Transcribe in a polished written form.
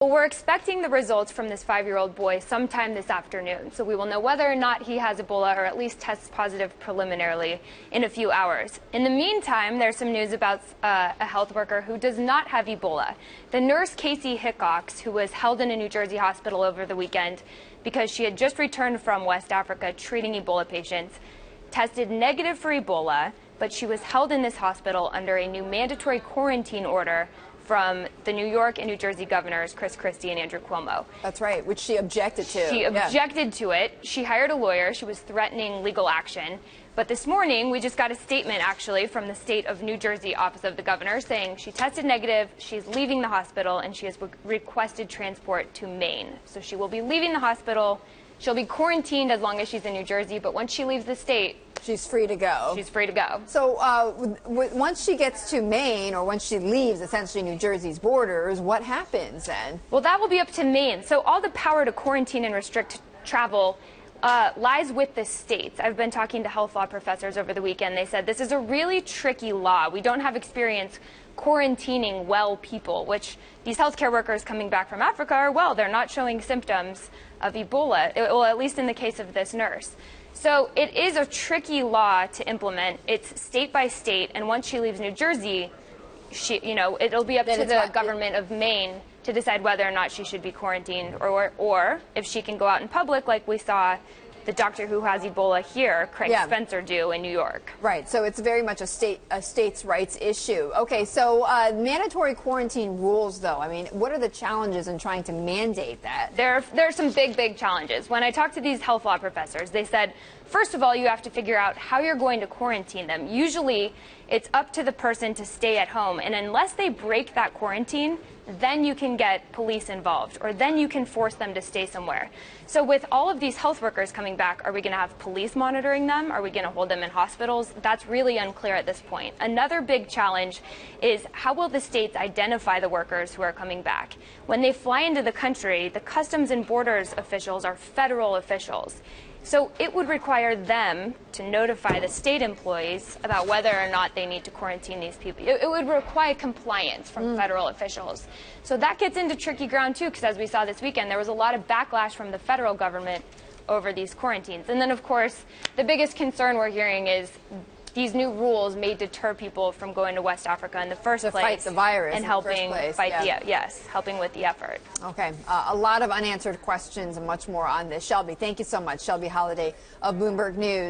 Well, we're expecting the results from this 5-year-old boy sometime this afternoon, so we will know whether or not he has Ebola or at least tests positive preliminarily in a few hours. In the meantime, there's some news about a health worker who does not have Ebola. The nurse Casey Hickox, who was held in a New Jersey hospital over the weekend because she had just returned from West Africa treating Ebola patients, tested negative for Ebola, but she was held in this hospital under a new mandatory quarantine order from the New York and New Jersey governors, Chris Christie and Andrew Cuomo. That's right, which she objected to. She objected to it. She hired a lawyer. She was threatening legal action. But this morning, we just got a statement, actually, from the state of New Jersey office of the governor saying she tested negative, she's leaving the hospital, and she has requested transport to Maine. So she will be leaving the hospital. She'll be quarantined as long as she's in New Jersey, but once she leaves the state, she's free to go. She's free to go. So once she gets to Maine, or once she leaves essentially New Jersey's borders, what happens then? Well, that will be up to Maine. So all the power to quarantine and restrict travel lies with the states. I've been talking to health law professors over the weekend. They said this is a really tricky law. We don't have experience quarantining well people, which these healthcare workers coming back from Africa are well. They're not showing symptoms of Ebola, well, at least in the case of this nurse. So it is a tricky law to implement. It's state by state, and once she leaves New Jersey, it'll be up to the government of Maine to decide whether or not she should be quarantined, or if she can go out in public, like we saw the doctor who has Ebola here, Craig Spencer, do in New York. Right. So it's very much a states' rights issue. Okay. So mandatory quarantine rules, though. I mean, what are the challenges in trying to mandate that? There are some big challenges. When I talked to these health law professors, they said, first of all, you have to figure out how you're going to quarantine them. Usually, it's up to the person to stay at home, and unless they break that quarantine, then you can get police involved, or then you can force them to stay somewhere. So with all of these health workers coming back, are we going to have police monitoring them? Are we going to hold them in hospitals? That's really unclear at this point. Another big challenge is how will the states identify the workers who are coming back? When they fly into the country, the Customs and Borders officials are federal officials. So it would require them to notify the state employees about whether or not they need to quarantine these people. It would require compliance from federal officials. So that gets into tricky ground, too, because as we saw this weekend, there was a lot of backlash from the federal government over these quarantines. And then, of course, the biggest concern we're hearing is these new rules may deter people from going to West Africa in the first place. To fight the virus and helping fight helping with the effort. Okay. A lot of unanswered questions and much more on this. Shelby, thank you so much. Shelby Holliday of Bloomberg News.